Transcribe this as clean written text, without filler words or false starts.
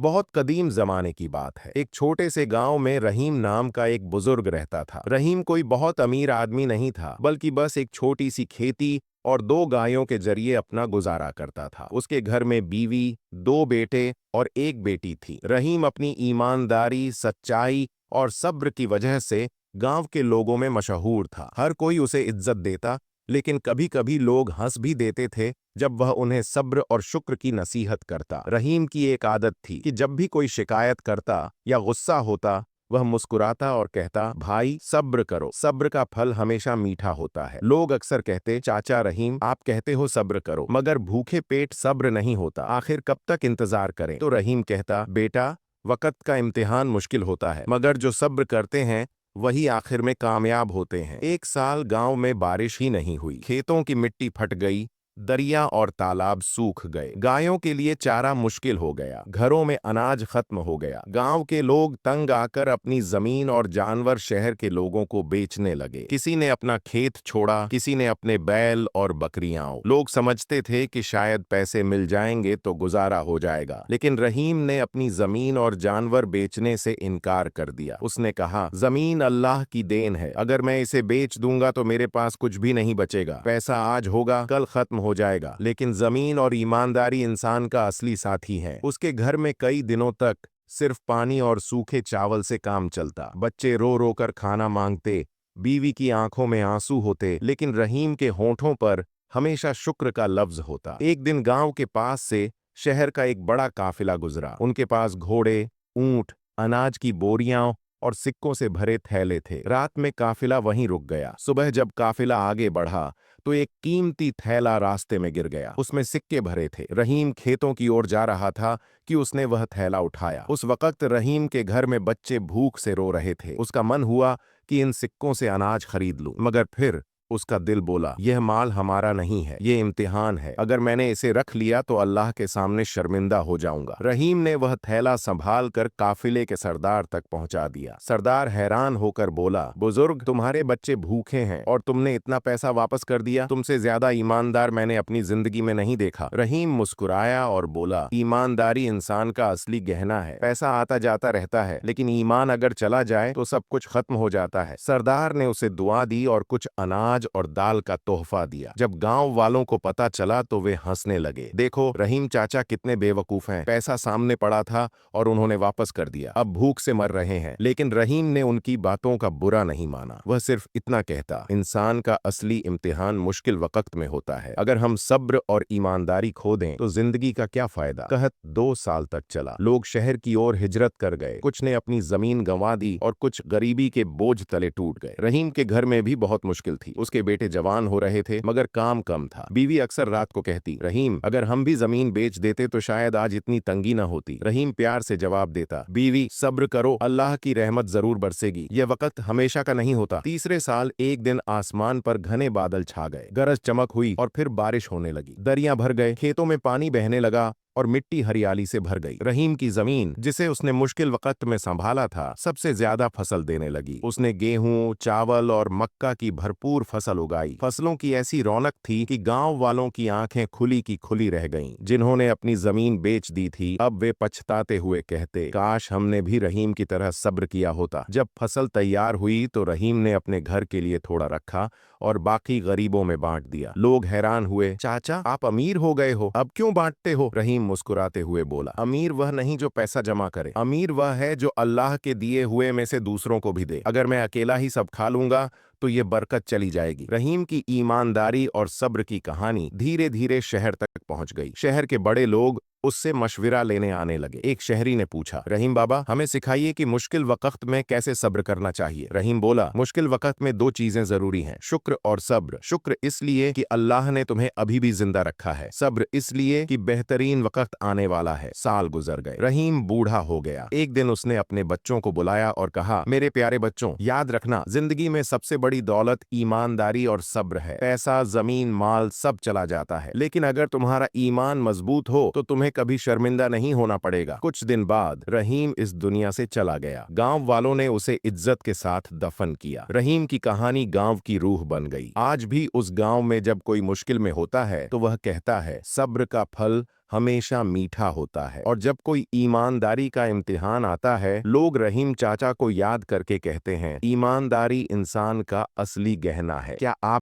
बहुत कदीम जमाने की बात है। एक छोटे से गांव में रहीम नाम का एक बुजुर्ग रहता था। रहीम कोई बहुत अमीर आदमी नहीं था, बल्कि बस एक छोटी सी खेती और दो गायों के जरिए अपना गुजारा करता था। उसके घर में बीवी, दो बेटे और एक बेटी थी। रहीम अपनी ईमानदारी, सच्चाई और सब्र की वजह से गांव के लोगों में मशहूर था। हर कोई उसे इज्जत देता, लेकिन कभी कभी लोग हंस भी देते थे जब वह उन्हें सब्र और शुक्र की नसीहत करता। रहीम की एक आदत थी कि जब भी कोई शिकायत करता या गुस्सा होता, वह मुस्कुराता और कहता, भाई सब्र करो, सब्र का फल हमेशा मीठा होता है। लोग अक्सर कहते, चाचा रहीम आप कहते हो सब्र करो, मगर भूखे पेट सब्र नहीं होता, आखिर कब तक इंतजार करें। तो रहीम कहता, बेटा वक्त का इम्तिहान मुश्किल होता है, मगर जो सब्र करते हैं वही आखिर में कामयाब होते हैं। एक साल गांव में बारिश ही नहीं हुई। खेतों की मिट्टी फट गई, दरिया और तालाब सूख गए। गायों के लिए चारा मुश्किल हो गया, घरों में अनाज खत्म हो गया। गांव के लोग तंग आकर अपनी जमीन और जानवर शहर के लोगों को बेचने लगे। किसी ने अपना खेत छोड़ा, किसी ने अपने बैल और बकरियां। लोग समझते थे कि शायद पैसे मिल जाएंगे तो गुजारा हो जाएगा, लेकिन रहीम ने अपनी जमीन और जानवर बेचने से इनकार कर दिया। उसने कहा, जमीन अल्लाह की देन है, अगर मैं इसे बेच दूंगा तो मेरे पास कुछ भी नहीं बचेगा। पैसा आज होगा, कल खत्म हो जाएगा, लेकिन जमीन और ईमानदारी इंसान का असली साथी है। उसके घर में कई दिनों तक सिर्फ पानी और सूखे चावल से काम चलता। बच्चे रो रो कर खाना मांगते, बीवी की आंखों में आंसू होते, लेकिन रहीम के होठों पर हमेशा शुक्र का लफ्ज होता। एक दिन गांव के पास से शहर का एक बड़ा काफिला गुजरा। उनके पास घोड़े, ऊंट, अनाज की बोरियां और सिक्कों से भरे थैले थे। रात में काफिला वहीं रुक गया। सुबह जब काफिला आगे बढ़ा तो एक कीमती थैला रास्ते में गिर गया। उसमें सिक्के भरे थे। रहीम खेतों की ओर जा रहा था कि उसने वह थैला उठाया। उस वक्त रहीम के घर में बच्चे भूख से रो रहे थे। उसका मन हुआ कि इन सिक्कों से अनाज खरीद लूं, मगर फिर उसका दिल बोला, यह माल हमारा नहीं है, ये इम्तिहान है। अगर मैंने इसे रख लिया तो अल्लाह के सामने शर्मिंदा हो जाऊंगा। रहीम ने वह थैला संभाल कर काफिले के सरदार तक पहुंचा दिया। सरदार हैरान होकर बोला, बुजुर्ग तुम्हारे बच्चे भूखे हैं और तुमने इतना पैसा वापस कर दिया? तुमसे ज्यादा ईमानदार मैंने अपनी जिंदगी में नहीं देखा। रहीम मुस्कुराया और बोला, ईमानदारी इंसान का असली गहना है। पैसा आता जाता रहता है, लेकिन ईमान अगर चला जाए तो सब कुछ खत्म हो जाता है। सरदार ने उसे दुआ दी और कुछ अनाज और दाल का तोहफा दिया। जब गांव वालों को पता चला तो वे हंसने लगे। देखो रहीम चाचा कितने बेवकूफ हैं, पैसा सामने पड़ा था और उन्होंने वापस कर दिया, अब भूख से मर रहे हैं। लेकिन रहीम ने उनकी बातों का बुरा नहीं माना। वह सिर्फ इतना कहता, इंसान का असली इम्तिहान मुश्किल वक्त में होता है। अगर हम सब्र और ईमानदारी खो दें तो जिंदगी का क्या फायदा। कहत 2 साल तक चला। लोग शहर की ओर हिजरत कर गए, कुछ ने अपनी जमीन गंवा दी और कुछ गरीबी के बोझ तले टूट गए। रहीम के घर में भी बहुत मुश्किल थी। उसके बेटे जवान हो रहे थे, मगर काम कम था। बीवी अक्सर रात को कहती, रहीम अगर हम भी जमीन बेच देते तो शायद आज इतनी तंगी न होती। रहीम प्यार से जवाब देता, बीवी सब्र करो, अल्लाह की रहमत जरूर बरसेगी, यह वक्त हमेशा का नहीं होता। तीसरे साल एक दिन आसमान पर घने बादल छा गए, गरज चमक हुई और फिर बारिश होने लगी। दरिया भर गए, खेतों में पानी बहने लगा और मिट्टी हरियाली से भर गई। रहीम की जमीन, जिसे उसने मुश्किल वक्त में संभाला था, सबसे ज्यादा फसल देने लगी। उसने गेहूं, चावल और मक्का की भरपूर फसल उगाई। फसलों की ऐसी रौनक थी कि गांव वालों की आंखें खुली की खुली रह गईं। जिन्होंने अपनी जमीन बेच दी थी, अब वे पछताते हुए कहते, काश हमने भी रहीम की तरह सब्र किया होता। जब फसल तैयार हुई तो रहीम ने अपने घर के लिए थोड़ा रखा और बाकी गरीबों में बांट दिया। लोग हैरान हुए, चाचा आप अमीर हो गए हो, अब क्यों बांटते हो? रहीम मुस्कुराते हुए बोला, अमीर वह नहीं जो पैसा जमा करे, अमीर वह है जो अल्लाह के दिए हुए में से दूसरों को भी दे। अगर मैं अकेला ही सब खा लूंगा तो ये बरकत चली जाएगी। रहीम की ईमानदारी और सब्र की कहानी धीरे धीरे शहर तक पहुंच गई। शहर के बड़े लोग उससे मशविरा लेने आने लगे। एक शहरी ने पूछा, रहीम बाबा हमें सिखाइए कि मुश्किल वक्त में कैसे सब्र करना चाहिए। रहीम बोला, मुश्किल वक्त में 2 चीजें जरूरी हैं, शुक्र और सब्र। शुक्र इसलिए कि अल्लाह ने तुम्हें अभी भी जिंदा रखा है, सब्र इसलिए कि बेहतरीन वक्त आने वाला है। साल गुजर गए, रहीम बूढ़ा हो गया। एक दिन उसने अपने बच्चों को बुलाया और कहा, मेरे प्यारे बच्चों, याद रखना जिंदगी में सबसे बड़ी दौलत ईमानदारी और सब्र है। पैसा, जमीन, माल सब चला जाता है, लेकिन अगर तुम्हारा ईमान मजबूत हो तो तुम्हें कभी शर्मिंदा नहीं होना पड़ेगा। कुछ दिन बाद रहीम इस दुनिया से चला गया। गांव वालों ने उसे इज्जत के साथ दफन किया। रहीम की कहानी गांव की रूह बन गई। आज भी उस गांव में जब कोई मुश्किल में होता है तो वह कहता है, सब्र का फल हमेशा मीठा होता है। और जब कोई ईमानदारी का इम्तिहान आता है, लोग रहीम चाचा को याद करके कहते हैं, ईमानदारी इंसान का असली गहना है। क्या आप